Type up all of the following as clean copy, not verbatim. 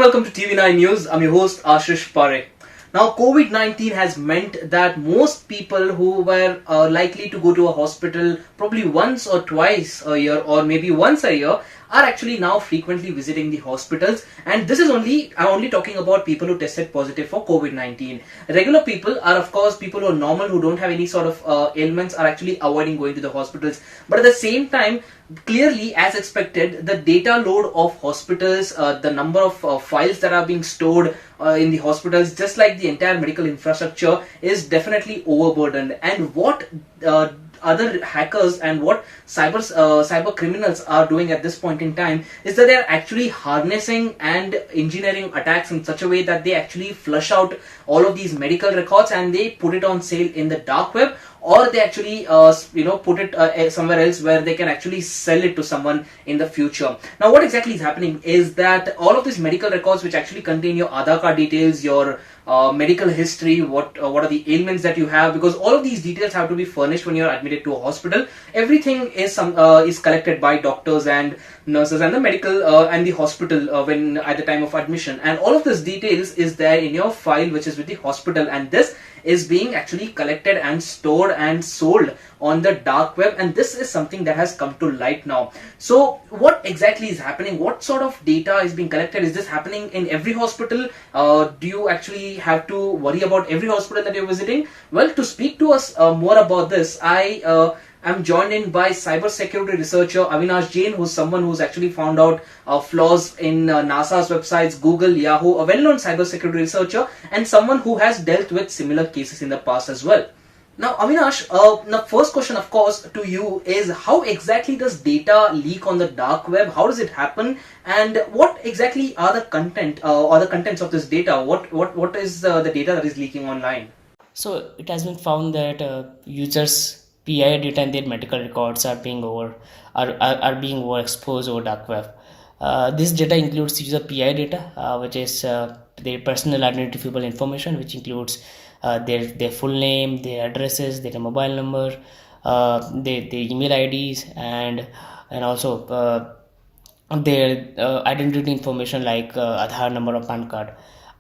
welcome to TV9 News. I'm your host Ashish Parekh. Now, COVID-19 has meant that most people who were likely to go to a hospital probably once or twice a year or maybe once a year are actually now frequently visiting the hospitals, and this is I'm only talking about people who tested positive for COVID-19. Regular people are of course people who are normal, who don't have any sort of ailments, are actually avoiding going to the hospitals. But at the same time, clearly, as expected, the data load of hospitals, the number of files that are being stored in the hospitals, just like the entire medical infrastructure, is definitely overburdened. And what other hackers and what cyber criminals are doing at this point in time is that they are actually harnessing and engineering attacks in such a way that they actually flush out all of these medical records and they put it on sale in the dark web, or they actually put it somewhere else where they can actually sell it to someone in the future. Now, what exactly is happening is that all of these medical records, which actually contain your Aadhaar card details, your medical history, what are the ailments that you have, because all of these details have to be furnished when you're admitted to a hospital. Everything is collected by doctors and nurses and the medical and the hospital when at the time of admission, and all of this details is there in your file which is with the hospital, and this is being actually collected and stored and sold on the dark web, and this is something that has come to light now. So what exactly is happening? What sort of data is being collected? Is this happening in every hospital? Do you actually have to worry about every hospital that you're visiting? Well, to speak to us more about this, I'm joined in by cybersecurity researcher Avinash Jain, who's someone who's actually found out flaws in NASA's websites, Google, Yahoo, a well-known cybersecurity researcher, and someone who has dealt with similar cases in the past as well. Now, Avinash, the first question, of course, to you is how exactly does data leak on the dark web? How does it happen? And what exactly are the content or the contents of this data? What is the data that is leaking online? So it has been found that users' PII data and their medical records are being overexposed over dark web. This data includes user PI data, which is their personal identifiable information, which includes their full name, their addresses, their mobile number, their email IDs, and also their identity information like Aadhaar number or PAN card.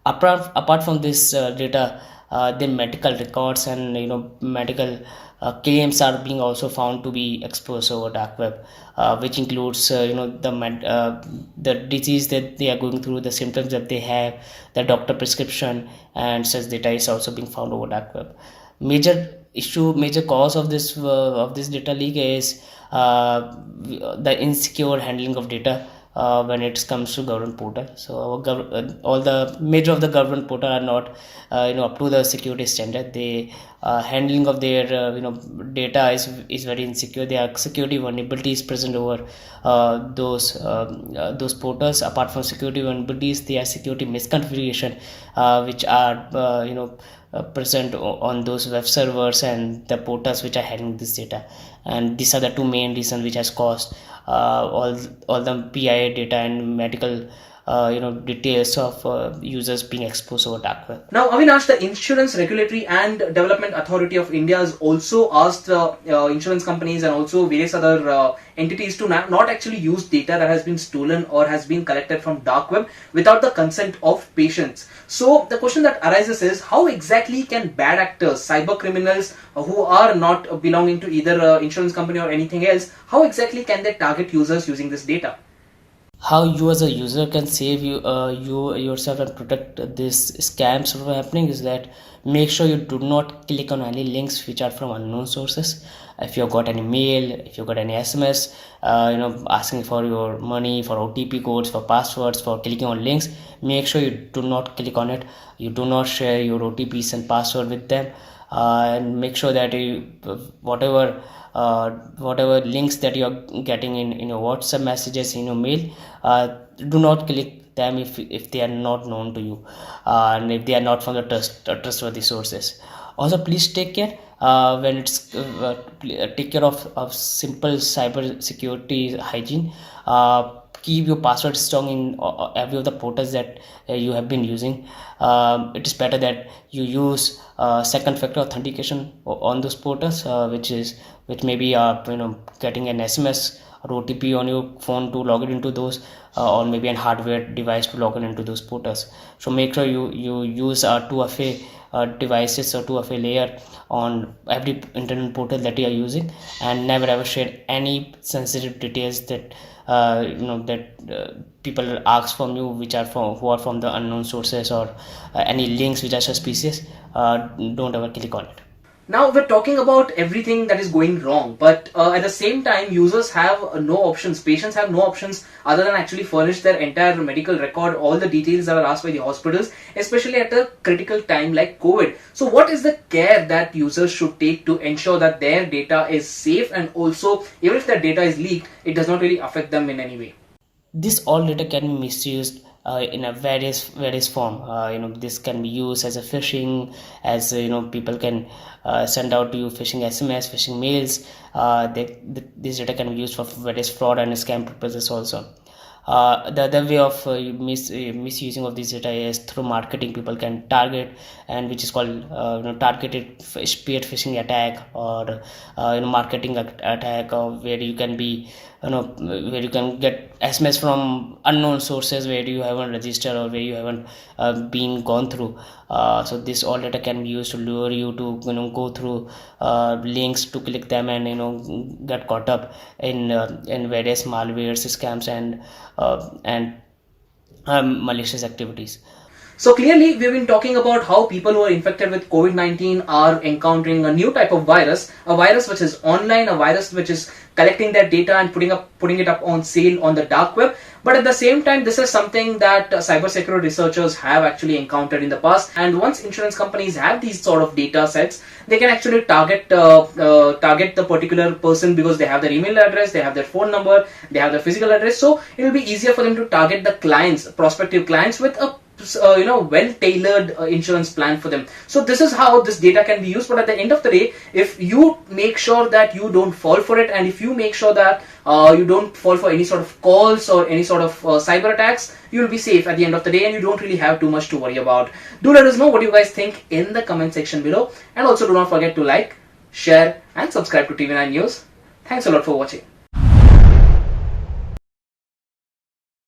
Apart from this data, their medical records and medical claims are being also found to be exposed over dark web, which includes the disease that they are going through, the symptoms that they have, the doctor prescription, and such data is also being found over dark web. Major cause of this data leak is the insecure handling of data when it comes to government portal. So all the major of the government portal are not up to the security standard. The handling of their data is very insecure. There are security vulnerabilities present over those portals. Apart from security vulnerabilities, there are security misconfiguration which are present on those web servers and the portals which are handling this data, and these are the two main reasons which has caused all the PII data and medical details of users being exposed over dark web. Now, Avinash, the Insurance Regulatory and Development Authority of India has also asked insurance companies and also various other entities to not actually use data that has been stolen or has been collected from dark web without the consent of patients. So the question that arises is, how exactly can bad actors, cyber criminals who are not belonging to either insurance company or anything else, how exactly can they target users using this data? How you as a user can save yourself and protect this scams from happening is that make sure you do not click on any links which are from unknown sources. If you got any mail, if you got any SMS asking for your money, for OTP codes, for passwords, for clicking on links, make sure you do not click on it. You do not share your OTPs and password with them, and make sure that whatever links that you are getting in your WhatsApp messages, in your mail, do not click them if they are not known to you, and if they are not from the trustworthy sources. Also, please take care when it's take care of simple cyber security hygiene. Keep your password strong in every of the portals that you have been using. It is better that you use second factor authentication on those portals, which may be getting an SMS or OTP on your phone to log in into those, or maybe an hardware device to log in into those portals. So make sure you use 2FA devices or 2FA layer on every internet portal that you are using, and never ever share any sensitive details that people ask from you, which are who are from the unknown sources, or any links which are suspicious. Don't ever click on it. Now we're talking about everything that is going wrong, but at the same time, users have no options. Patients have no options other than actually furnish their entire medical record, all the details that are asked by the hospitals, especially at a critical time like COVID. So, what is the care that users should take to ensure that their data is safe, and also, even if their data is leaked, it does not really affect them in any way? This all data can be misused in a various form. This can be used as a phishing, as people can send out to you phishing SMS, phishing mails. This data can be used for various fraud and scam purposes also. The other way of misusing of this data is through marketing. People can target, and which is called targeted spear phishing attack, or marketing attack, or where you can be where you can get SMS from unknown sources where you haven't registered, or where you haven't been gone through. So this all data can be used to lure you to go through links, to click them, and get caught up in various malwares, scams, and malicious activities. So clearly, we've been talking about how people who are infected with COVID-19 are encountering a new type of virus, a virus which is online, a virus which is collecting their data and putting it up on sale on the dark web. But at the same time, this is something that cybersecurity researchers have actually encountered in the past. And once insurance companies have these sort of data sets, they can actually target the particular person, because they have their email address, they have their phone number, they have their physical address. So it will be easier for them to target the clients, prospective clients, with a well-tailored insurance plan for them. So this is how this data can be used. But at the end of the day, if you make sure that you don't fall for it, and if you make sure that you don't fall for any sort of calls or any sort of cyber attacks, you'll be safe at the end of the day, and you don't really have too much to worry about. Do let us know what you guys think in the comment section below, and also do not forget to like, share, and subscribe to TV9 News. Thanks a lot for watching.